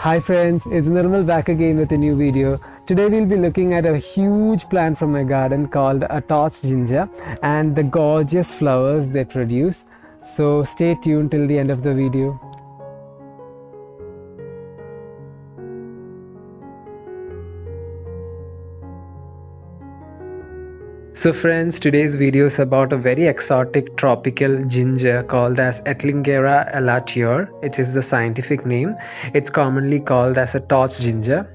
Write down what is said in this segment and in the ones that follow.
Hi friends, it's Nirmal back again with a new video. Today we'll be looking at a huge plant from my garden called a torch ginger and the gorgeous flowers they produce. So stay tuned till the end of the video. So friends, today's video is about a very exotic tropical ginger called as Etlingera elatior. It is the scientific name. It's commonly called as a torch ginger.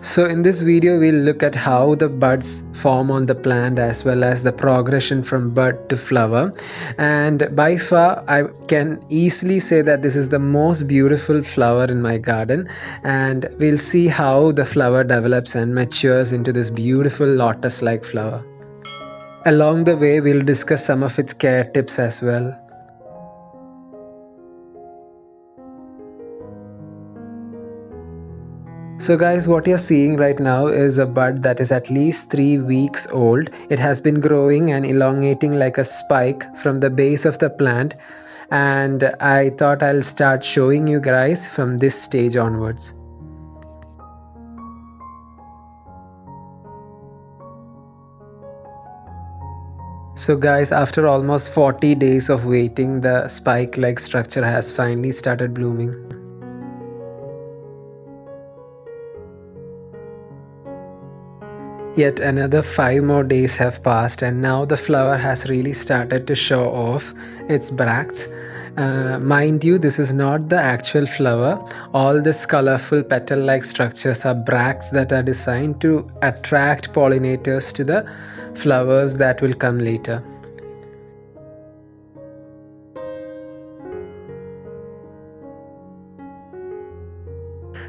So in this video we'll look at how the buds form on the plant as well as the progression from bud to flower, and by far I can easily say that this is the most beautiful flower in my garden, and we'll see how the flower develops and matures into this beautiful lotus like flower. Along the way we'll discuss some of its care tips as well. So guys, what you're seeing right now is a bud that is at least 3 weeks old. It has been growing and elongating like a spike from the base of the plant, and I thought I'll start showing you guys from this stage onwards. So guys, after almost 40 days of waiting, the spike like structure has finally started blooming. Yet another 5 more days have passed and now the flower has really started to show off its bracts. Mind you, this is not the actual flower. All these colorful petal-like structures are bracts that are designed to attract pollinators to the flowers that will come later.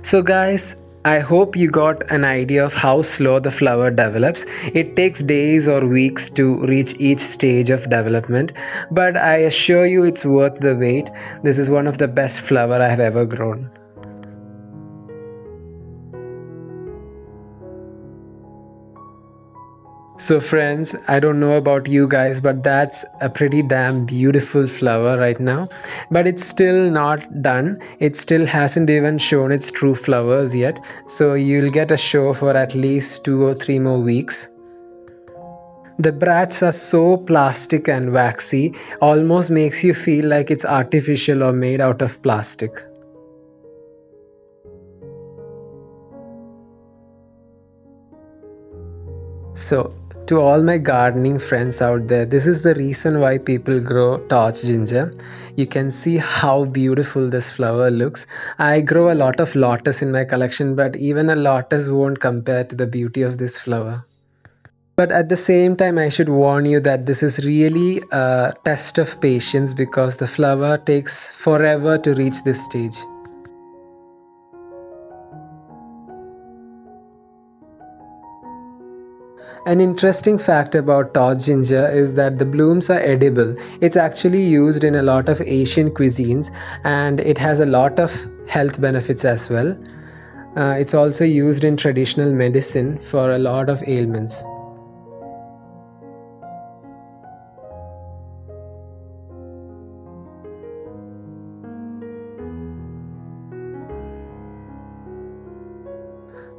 So guys, I hope you got an idea of how slow the flower develops. It takes days or weeks to reach each stage of development, but I assure you it's worth the wait. This is one of the best flower I have ever grown. So friends, I don't know about you guys, but that's a pretty damn beautiful flower right now. But it's still not done. It still hasn't even shown its true flowers yet. So you'll get a show for at least 2 or 3 more weeks. The bracts are so plastic and waxy, almost makes you feel like it's artificial or made out of plastic. So, to all my gardening friends out there, this is the reason why people grow torch ginger. You can see how beautiful this flower looks. I grow a lot of lotus in my collection, but even a lotus won't compare to the beauty of this flower. But at the same time, I should warn you that this is really a test of patience because the flower takes forever to reach this stage. An interesting fact about torch ginger is that the blooms are edible. It's actually used in a lot of Asian cuisines and it has a lot of health benefits as well. It's also used in traditional medicine for a lot of ailments.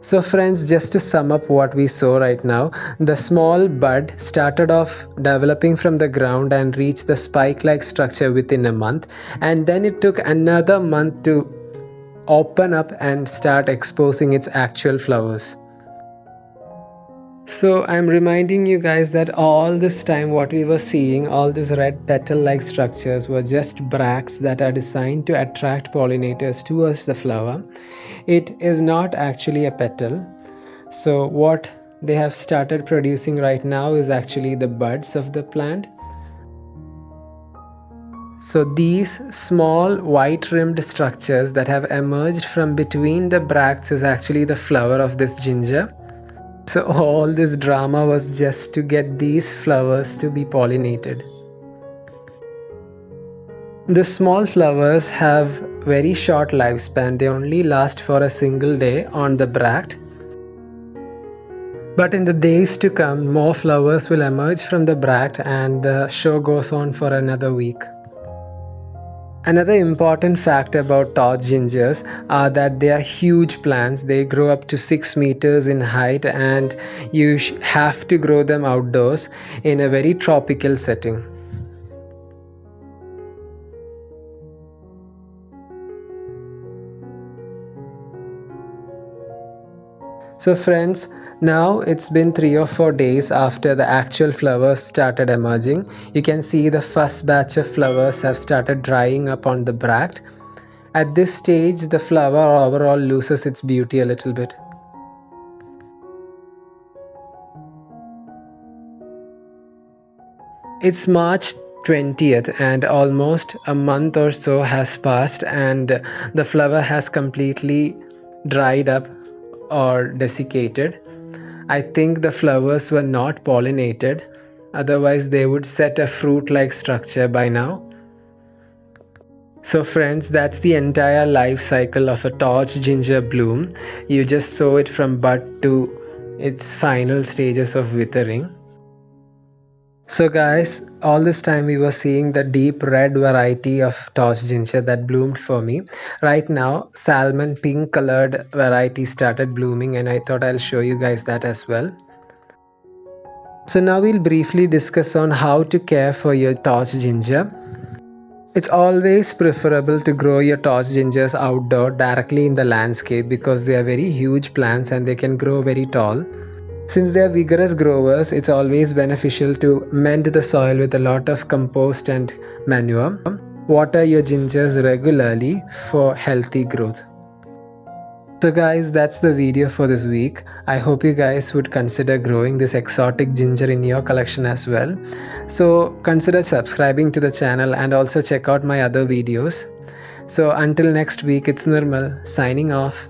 So friends, just to sum up what we saw right now, the small bud started off developing from the ground and reached the spike-like structure within a month, and then it took another month to open up and start exposing its actual flowers. So I'm reminding you guys that all this time what we were seeing, all these red petal-like structures were just bracts that are designed to attract pollinators towards the flower. It is not actually a petal. So what they have started producing right now is actually the buds of the plant. So these small white rimmed structures that have emerged from between the bracts is actually the flower of this ginger. So all this drama was just to get these flowers to be pollinated. The small flowers have very short lifespan. They only last for a single day on the bract. But in the days to come, more flowers will emerge from the bract and the show goes on for another week. Another important fact about torch gingers are that they are huge plants. They grow up to 6 meters in height, and you have to grow them outdoors in a very tropical setting. So friends, now it's been 3 or 4 days after the actual flowers started emerging. You can see the first batch of flowers have started drying up on the bract. At this stage, the flower overall loses its beauty a little bit. It's March 20th, and almost a month or so has passed, and the flower has completely dried up or desiccated. I think the flowers were not pollinated, otherwise, they would set a fruit like structure by now. So, friends, that's the entire life cycle of a torch ginger bloom. You just sow it from bud to its final stages of withering. So guys, all this time we were seeing the deep red variety of torch ginger that bloomed for me. Right now, salmon pink colored variety started blooming, and I thought I'll show you guys that as well. So now we'll briefly discuss on how to care for your torch ginger. It's always preferable to grow your torch gingers outdoor directly in the landscape because they are very huge plants and they can grow very tall. Since they are vigorous growers, it's always beneficial to mend the soil with a lot of compost and manure. Water your gingers regularly for healthy growth. So guys, that's the video for this week. I hope you guys would consider growing this exotic ginger in your collection as well. So consider subscribing to the channel and also check out my other videos. So until next week, it's Nirmal signing off.